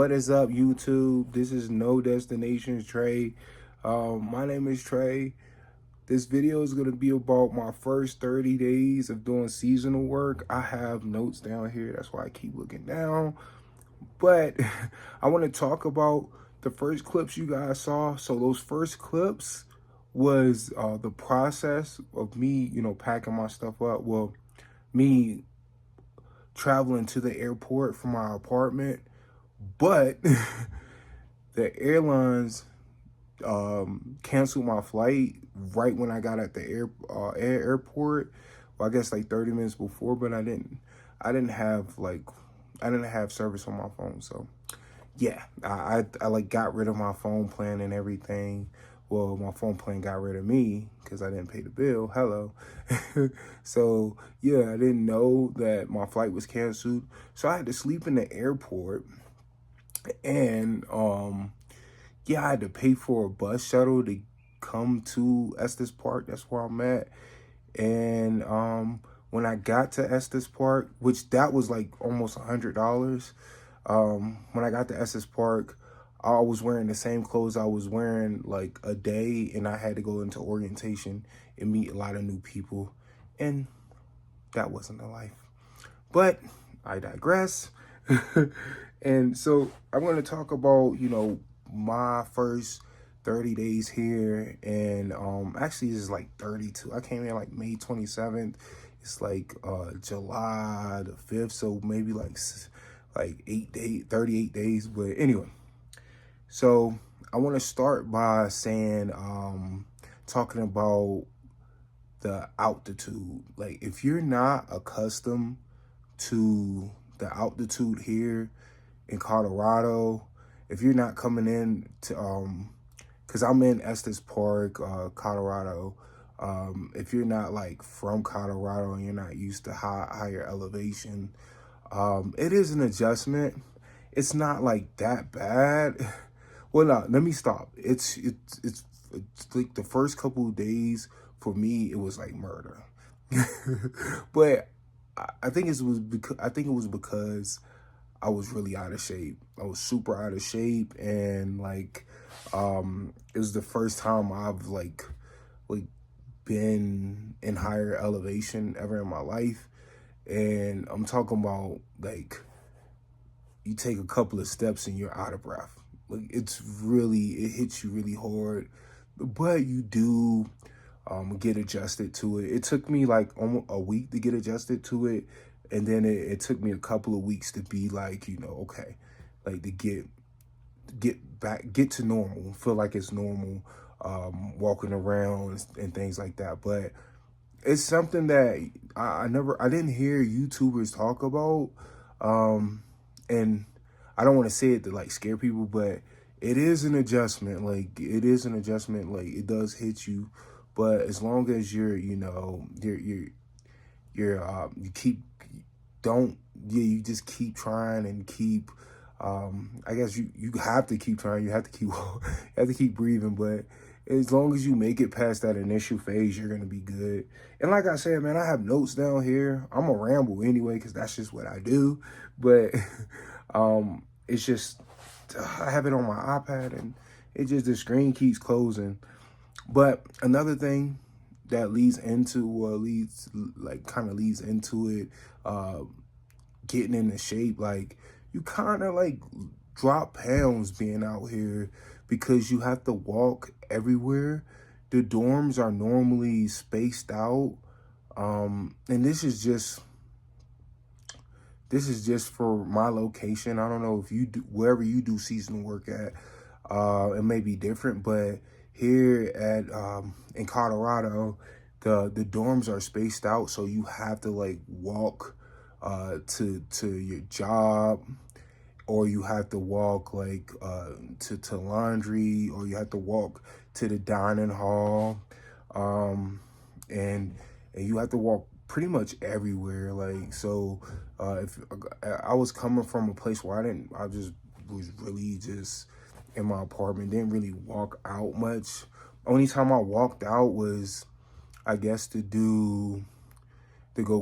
What is up, YouTube? This is No Destinations Trey. My name is Trey. This video is going to be about my first 30 days of doing seasonal work. I have notes down here. That's why I keep looking down. But I want to talk about the first clips you guys saw. So those first clips was the process of me, packing my stuff up. Well, me traveling to the airport from my apartment. But the airlines canceled my flight right when I got at the airport. Well, I guess like 30 minutes before, but I didn't have service on my phone. So yeah, I like got rid of my phone plan and everything. Well, my phone plan got rid of me because I didn't pay the bill. Hello. So yeah, I didn't know that my flight was canceled. So I had to sleep in the airport. And yeah, I had to pay for a bus shuttle to come to Estes Park. That's where I'm at. And when I got to Estes Park, which that was like almost $100. When I got to Estes Park, I was wearing the same clothes I was wearing like a day, and I had to go into orientation and meet a lot of new people. And that wasn't the life. But I digress. And so I'm going to talk about, my first 30 days here. And actually, this is like 32. I came in like May 27th. It's like July the 5th. So maybe like 38 days. But anyway, so I want to start by saying, talking about the altitude. Like, if you're not accustomed to the altitude here in Colorado, if you're not coming in to because I'm in Estes Park, Colorado. If you're not like from Colorado and you're not used to higher elevation, it is an adjustment. It's not like that bad. Well, no, let me stop. It's like the first couple of days for me, it was like murder. But I think it was because I was really out of shape. I was super out of shape, and like it was the first time I've like been in higher elevation ever in my life. And I'm talking about like you take a couple of steps and you're out of breath. Like it hits you really hard, but you do get adjusted to it. It took me like almost a week to get adjusted to it. And then it took me a couple of weeks to be like, okay, like to get to normal, feel like it's normal, walking around and things like that. But it's something that I didn't hear YouTubers talk about. And I don't want to say it to like scare people, but it is an adjustment. Like it is an adjustment. Like it does hit you, but as long as you keep you just keep trying and keep I guess you have to keep trying, you have to keep you have to keep breathing. But as long as you make it past that initial phase, you're gonna be good. And like I said, man, I have notes down here. I'm a ramble anyway because that's just what I do. But it's just I have it on my iPad, and the screen keeps closing. But another thing that leads into it, getting into shape, like you kind of like drop pounds being out here because you have to walk everywhere. The dorms are normally spaced out, and this is just for my location. I don't know if you do wherever you do seasonal work at, it may be different, but here at in Colorado, the dorms are spaced out, so you have to like walk to your job, or you have to walk like to laundry, or you have to walk to the dining hall, and you have to walk pretty much everywhere. Like, so if I was coming from a place where I just was really just in my apartment, didn't really walk out much. Only time I walked out was, I guess, to go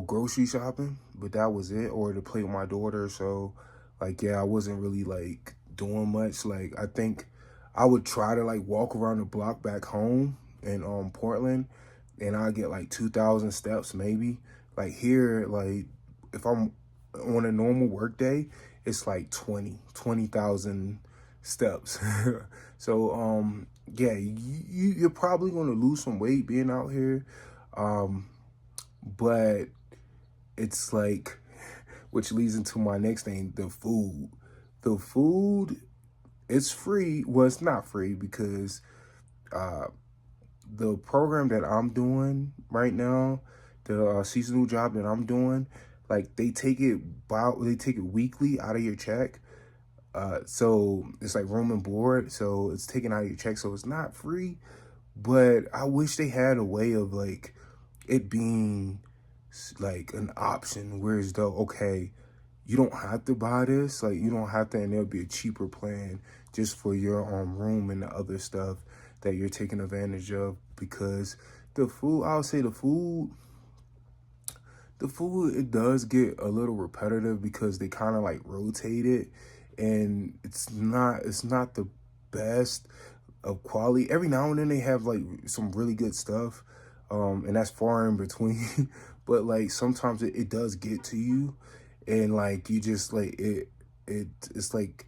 grocery shopping, but that was it, or to play with my daughter. So like, yeah, I wasn't really like doing much. Like, I think I would try to like walk around the block back home in Portland, and I get like 2,000 steps maybe. Like here, like if I'm on a normal work day, it's like 20,000 steps. So yeah, you're probably gonna lose some weight being out here, but it's like, which leads into my next thing, the food. The food, it's free. Well, it's not free because uh, the program that I'm doing right now, the seasonal job that I'm doing, like they take it weekly out of your check. So it's like room and board, so it's taken out of your check, so it's not free. But I wish they had a way of like it being like an option, whereas though, okay, you don't have to buy this, like you don't have to, and there'll be a cheaper plan just for your room and the other stuff that you're taking advantage of. Because the food, I'll say the food, it does get a little repetitive because they kind of like rotate it, and it's not the best of quality. Every now and then they have like some really good stuff, and that's far in between. But like sometimes it does get to you, and like you just like it's like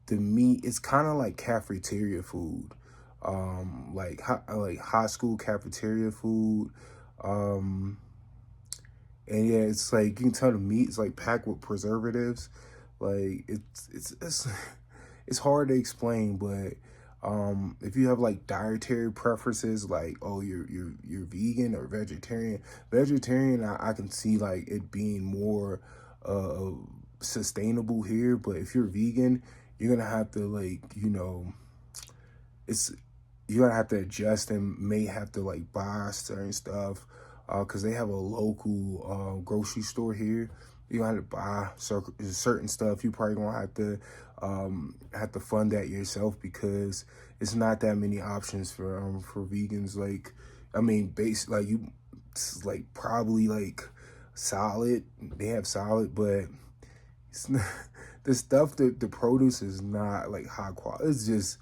the meat. It's kind of like cafeteria food, like high school cafeteria food. Um, and yeah, it's like you can tell the meat is like packed with preservatives. Like it's it's hard to explain, but if you have like dietary preferences, like, oh, you're vegan or vegetarian, I can see like it being more uh sustainable here. But if you're vegan, you're gonna have to like, it's you're gonna have to adjust and may have to like buy certain stuff, because they have a local grocery store here. You gonna have to buy certain stuff. You probably gonna have to fund that yourself, because it's not that many options for vegans. Like, I mean, like it's like probably like salad. They have salad, but it's not, the stuff the produce is not like high quality. It's just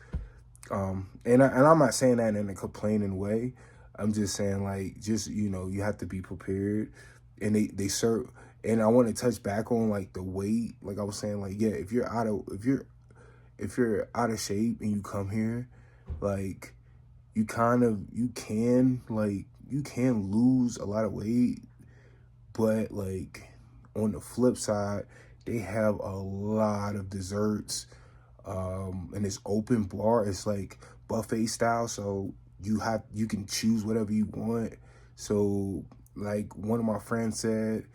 and I'm not saying that in a complaining way. I'm just saying, like, just, you have to be prepared. And they serve, and I want to touch back on like the weight. Like I was saying, like, yeah, if you're out of shape and you come here, like you can lose a lot of weight. But like on the flip side, they have a lot of desserts, and it's open bar. It's like buffet style, so you can choose whatever you want. So like one of my friends said,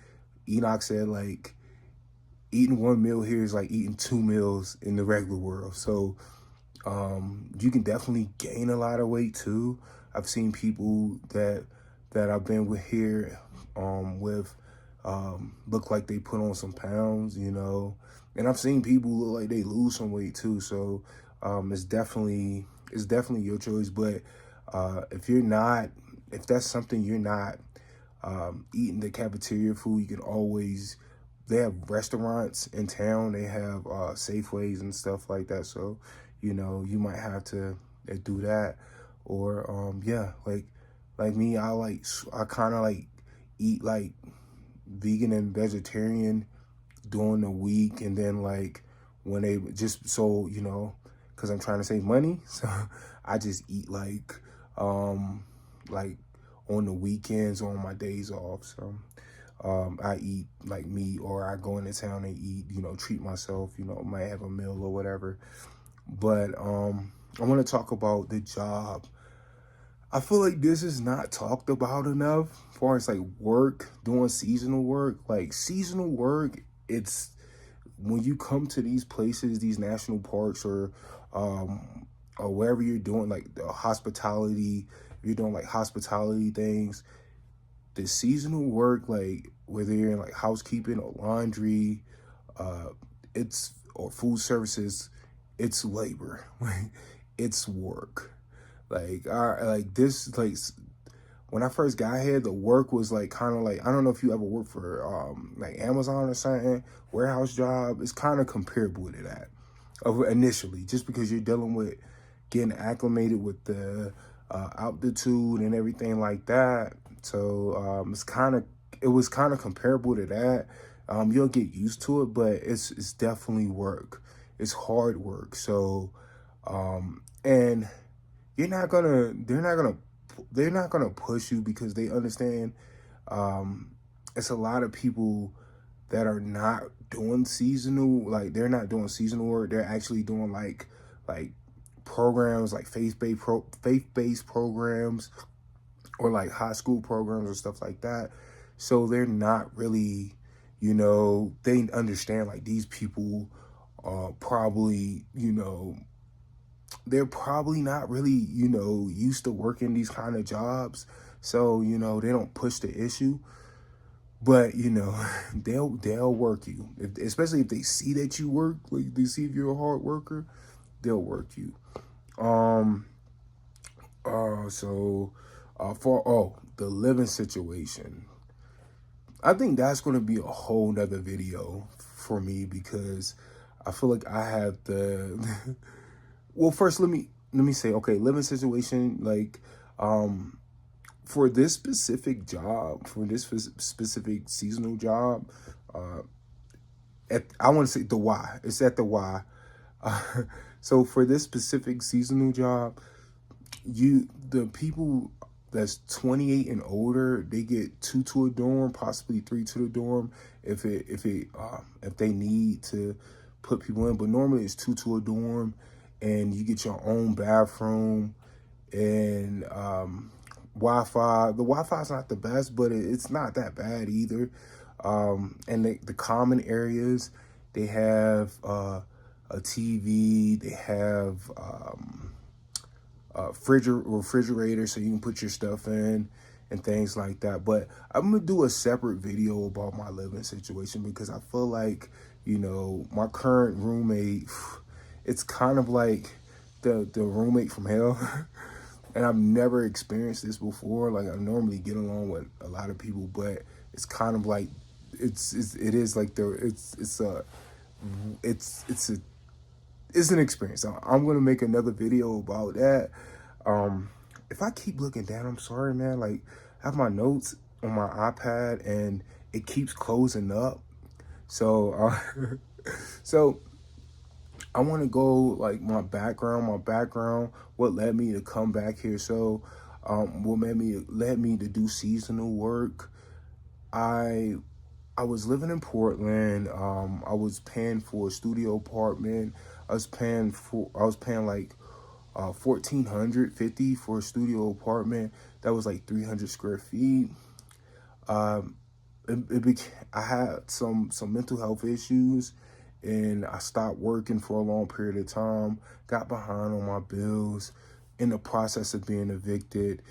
Enoch said, like, eating one meal here is like eating 2 meals in the regular world. So you can definitely gain a lot of weight too. I've seen people that I've been with here with look like they put on some pounds, and I've seen people look like they lose some weight too. So it's definitely your choice. But if that's something you're not eating the cafeteria food, you can always, they have restaurants in town. They have Safeways and stuff like that. So, you might have to do that. Or yeah, like me, I kind of like eat like vegan and vegetarian during the week, and then like when they just, so because I'm trying to save money, so I just eat like on the weekends or on my days off. So I eat like meat, or I go into town and eat, treat myself, might have a meal or whatever. But I want to talk about the job. I feel like this is not talked about enough as far as like work, doing seasonal work. Like seasonal work, it's when you come to these places, these national parks, or wherever you're doing like the hospitality, if you're doing like hospitality things, the seasonal work, like whether you're in like housekeeping or laundry, or food services, it's labor. Like it's work. Like this, like when I first got here, the work was like kind of like, I don't know if you ever worked for like Amazon or something, warehouse job. It's kind of comparable to that. initially, just because you're dealing with getting acclimated with the altitude and everything like that. So it was kind of comparable to that. You'll get used to it, but it's definitely work. It's hard work. So and they're not gonna push you because they understand it's a lot of people that are not doing seasonal, like they're not doing seasonal work. They're actually doing like programs, like faith-based programs, or like high school programs or stuff like that. So they're not really, they understand like these people probably, they're probably not really, used to working these kind of jobs. So, they don't push the issue. But they'll work you, especially if they see that you work. Like they see if you're a hard worker, they'll work you. Um. For the living situation, I think that's going to be a whole nother video for me because I feel like I have the. Well, first let me say, okay, living situation, like for this specific job, for this specific seasonal job, I want to say the Y. It's at the Y. So for this specific seasonal job, the people that's 28 and older, they get 2 to a dorm, possibly 3 to the dorm, if they need to put people in. But normally it's 2 to a dorm, and you get your own bathroom and Wi-Fi. The Wi-Fi is not the best, but it's not that bad either. And the common areas, they have a TV, they have refrigerator so you can put your stuff in and things like that. But I'm gonna do a separate video about my living situation because I feel like, my current roommate, it's kind of like the roommate from hell. And I've never experienced this before. Like I normally get along with a lot of people, but it's kind of like it's an experience. I'm gonna make another video about that. If I keep looking down, I'm sorry, man. Like I have my notes on my iPad and it keeps closing up. So so I want to go like my background, what led me to come back here. So, what led me to do seasonal work. I was living in Portland. I was paying for a studio apartment. I was paying like 1,450 for a studio apartment. That was like 300 square feet. I had some mental health issues, and I stopped working for a long period of time, got behind on my bills in the process of being evicted.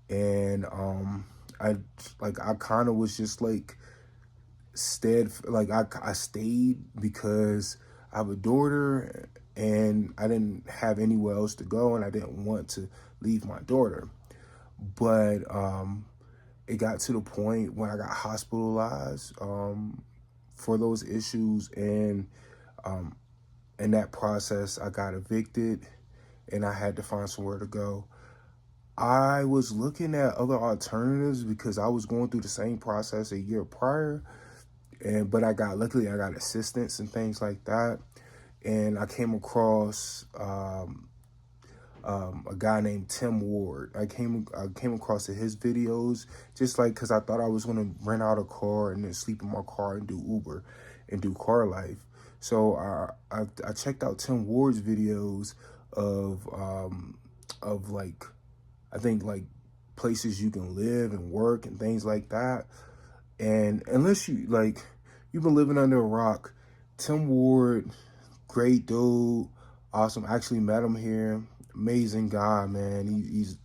And I kind of was just like I stayed because I have a daughter and I didn't have anywhere else to go, and I didn't want to leave my daughter. But it got to the point when I got hospitalized for those issues, and in that process, I got evicted and I had to find somewhere to go. I was looking at other alternatives because I was going through the same process a year prior, but luckily I got assistance and things like that. And I came across a guy named Tim Ward. I came across his videos just like because I thought I was gonna rent out a car and then sleep in my car and do Uber and do car life. So I checked out Tim Ward's videos of like, I think like places you can live and work and things like that. And unless you've been living under a rock, Tim Ward, great dude, awesome. I actually met him here. Amazing guy, man. He's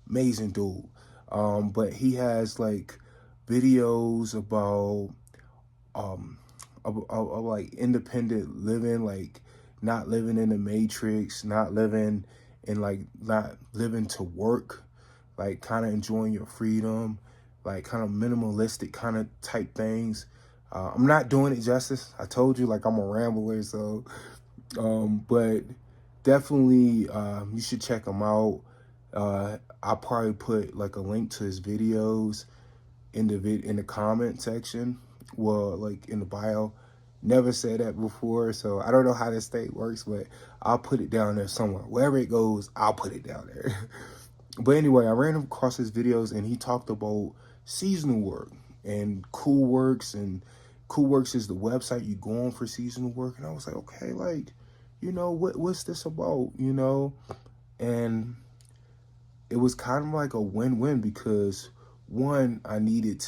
amazing dude. But he has like videos about like independent living, like not living in the matrix, not living to work, like kind of enjoying your freedom, like kind of minimalistic kind of type things. I'm not doing it justice. I told you, like, I'm a rambler, so But definitely, you should check him out. I'll probably put like a link to his videos in the comment section. Well, like in the bio. Never said that before, so I don't know how this thing works, but I'll put it down there somewhere. Wherever it goes, I'll put it down there. But anyway, I ran across his videos and he talked about seasonal work and Cool Works, and Cool Works is the website you go on for seasonal work. And I was like, okay, like, what's this about, And it was kind of like a win-win because one, I needed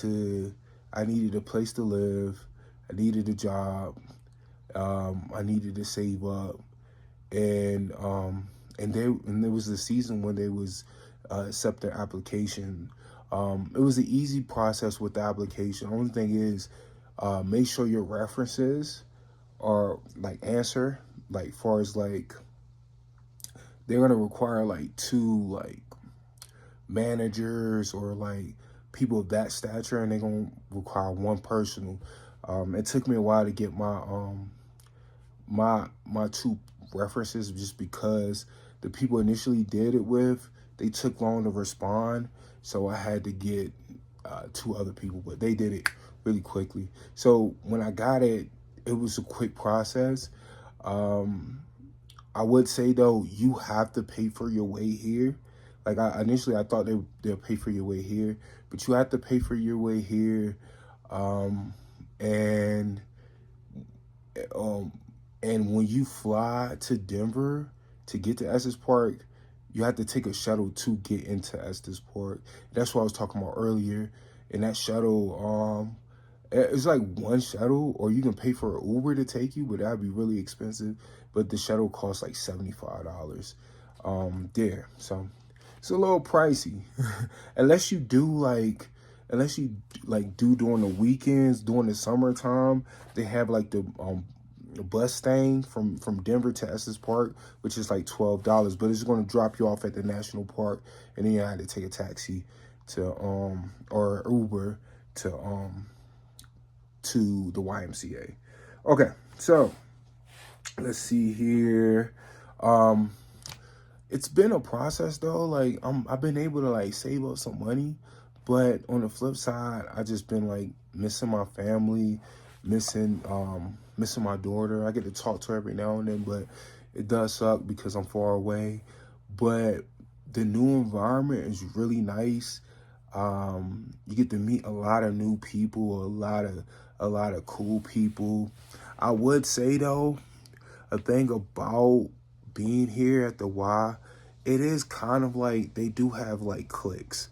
a place to live, I needed a job, I needed to save up, and there was a season when they was accept their application. It was an easy process with the application. Only thing is, make sure your references are like answer, like far as like they're gonna require like two like managers or like people of that stature, and they're gonna require one personal. It took me a while to get my two references just because the people initially did it with, they took long to respond, so I had to get two other people, but they did it really quickly. So when I got it, it was a quick process. I would say though, you have to pay for your way here. Like initially I thought they'll pay for your way here, but you have to pay for your way here, and um, and when you fly to Denver to get to Estes Park, you have to take a shuttle to get into Estes Park. That's what I was talking about earlier. And that shuttle, it's like one shuttle, or you can pay for an Uber to take you, but that'd be really expensive. But the shuttle costs like $75 there. So it's a little pricey. Unless you like do during the weekends, during the summertime, they have like the bus thing from Denver to Estes Park, which is like $12, but it's going to drop you off at the national park, and then you have to take a taxi to or Uber to the YMCA. Okay, so let's see here. It's been a process though. Like I've been able to like save up some money, but on the flip side, I just been like missing my family, missing my daughter. I get to talk to her every now and then, but it does suck because I'm far away. But the new environment is really nice. You get to meet a lot of new people, a lot of cool people. I would say though, a thing about being here at the Y, it is kind of like they do have like cliques.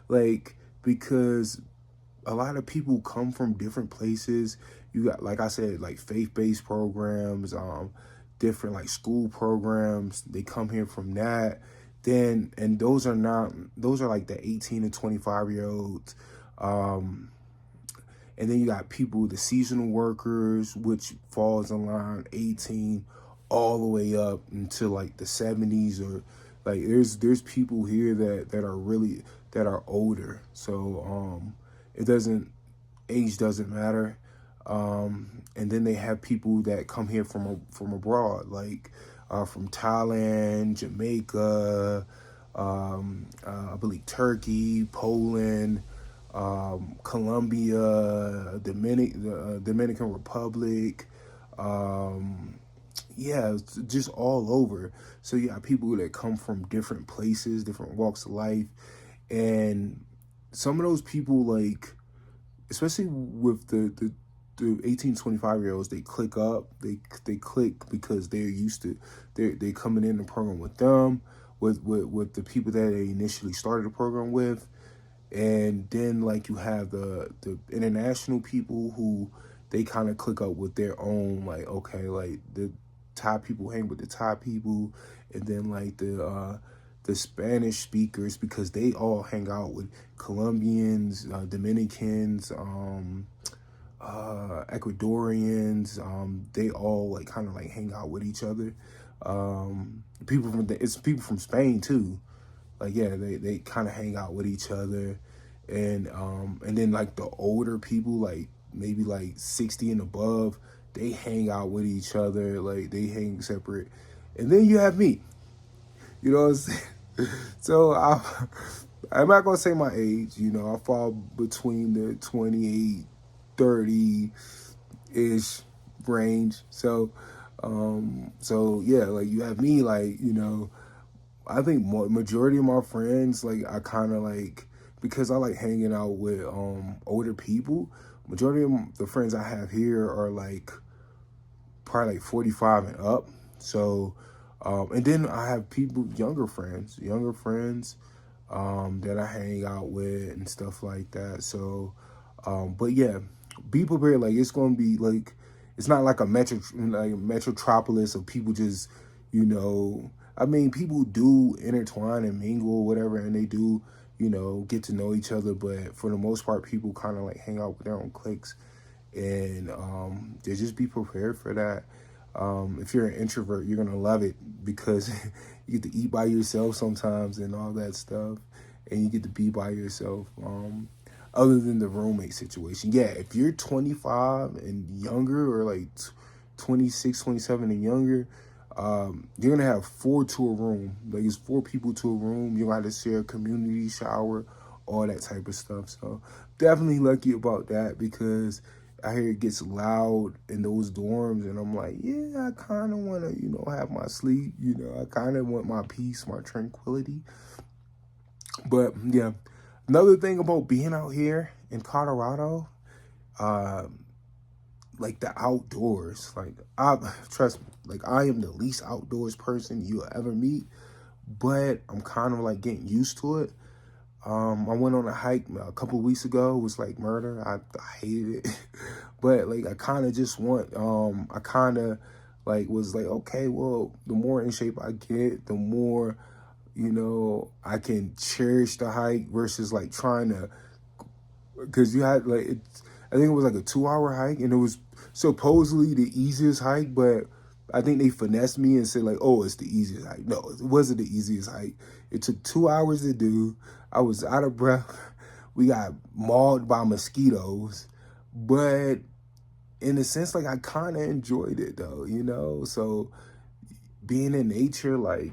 Like, because a lot of people come from different places. You got, like I said, like faith-based programs, different like school programs. They come here from that. Then, and those are like the 18 to 25-year-olds. And then you got people, the seasonal workers, which falls in line 18 all the way up into like the 70s, or like there's people here that are older. So it doesn't age doesn't matter. And then they have people that come here from abroad, like from Thailand, Jamaica, I believe Turkey, Poland, Colombia, Dominican Republic, yeah, it's just all over. So you got people that come from different places, different walks of life, and some of those people, like, especially with the 18, 25-year-olds, they click up, they click because they're used to, they coming in the program with them, with the people that they initially started the program with. And then like you have the international people who they kind of click up with their own, like, okay, like the Thai people hang with the Thai people, and then like the Spanish speakers, because they all hang out with Colombians, Dominicans, Ecuadorians. They all like kind of like hang out with each other. It's people from Spain too. Like, yeah, they kind of hang out with each other. And then like the older people, like maybe like 60 and above, they hang out with each other, like they hang separate. And then you have me. You know what I'm saying? So I'm not gonna say my age, you know, I fall between the 28, 30-ish range. So yeah, like you have me, like, you know, I think majority of my friends, like I kind of like, because I like hanging out with older people. Majority of the friends I have here are like probably like 45 and up. So, and then I have people, younger friends that I hang out with and stuff like that. So, but yeah, be prepared. Like it's gonna be like, it's not like a metropolis of people just, you know. I mean, people do intertwine and mingle, whatever, and they do, you know, get to know each other. But for the most part, people kind of like hang out with their own cliques, and they just be prepared for that. If you're an introvert, you're gonna love it because you get to eat by yourself sometimes and all that stuff, and you get to be by yourself. Other than the roommate situation, yeah. If you're 25 and younger, or like 26, 27 and younger, you're gonna have 4 to a room. Like it's 4 people to a room. You're gonna have to share a community shower, all that type of stuff. So definitely lucky about that, because I hear it gets loud in those dorms, and I'm like, yeah, I kind of want to, you know, have my sleep. You know, I kind of want my peace, my tranquility. But yeah, another thing about being out here in Colorado, like the outdoors. Like I trust me, like I am the least outdoors person you'll ever meet, but I'm kind of like getting used to it. I went on a hike a couple weeks ago. It was like murder. I hated it. But like I kind of just want, I kind of like was like, okay, well, the more in shape I get, the more, you know, I can cherish the hike versus like trying to, because you had like, I think it was like a 2-hour hike, and it was supposedly the easiest hike, but I think they finessed me and said like, oh, it's the easiest hike. No, it wasn't the easiest hike. It took 2 hours to do. I was out of breath. We got mauled by mosquitoes, but in a sense, like I kind of enjoyed it though, you know? So being in nature, like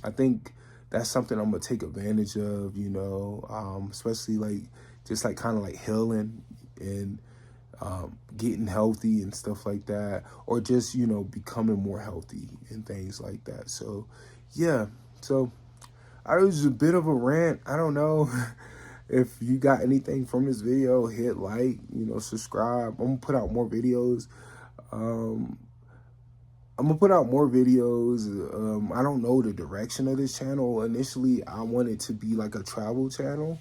I think that's something I'm gonna take advantage of, you know, especially like just like kind of like healing and getting healthy and stuff like that, or just, you know, becoming more healthy and things like that. So yeah, so I was a bit of a rant. I don't know if you got anything from this video. Hit like, you know, subscribe. I'm gonna put out more videos. um I'm gonna put out more videos. I don't know the direction of this channel. Initially, I want it to be like a travel channel,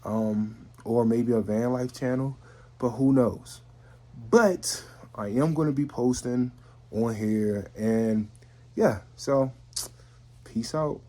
or maybe a van life channel, but who knows? But I am gonna be posting on here, and yeah, so peace out.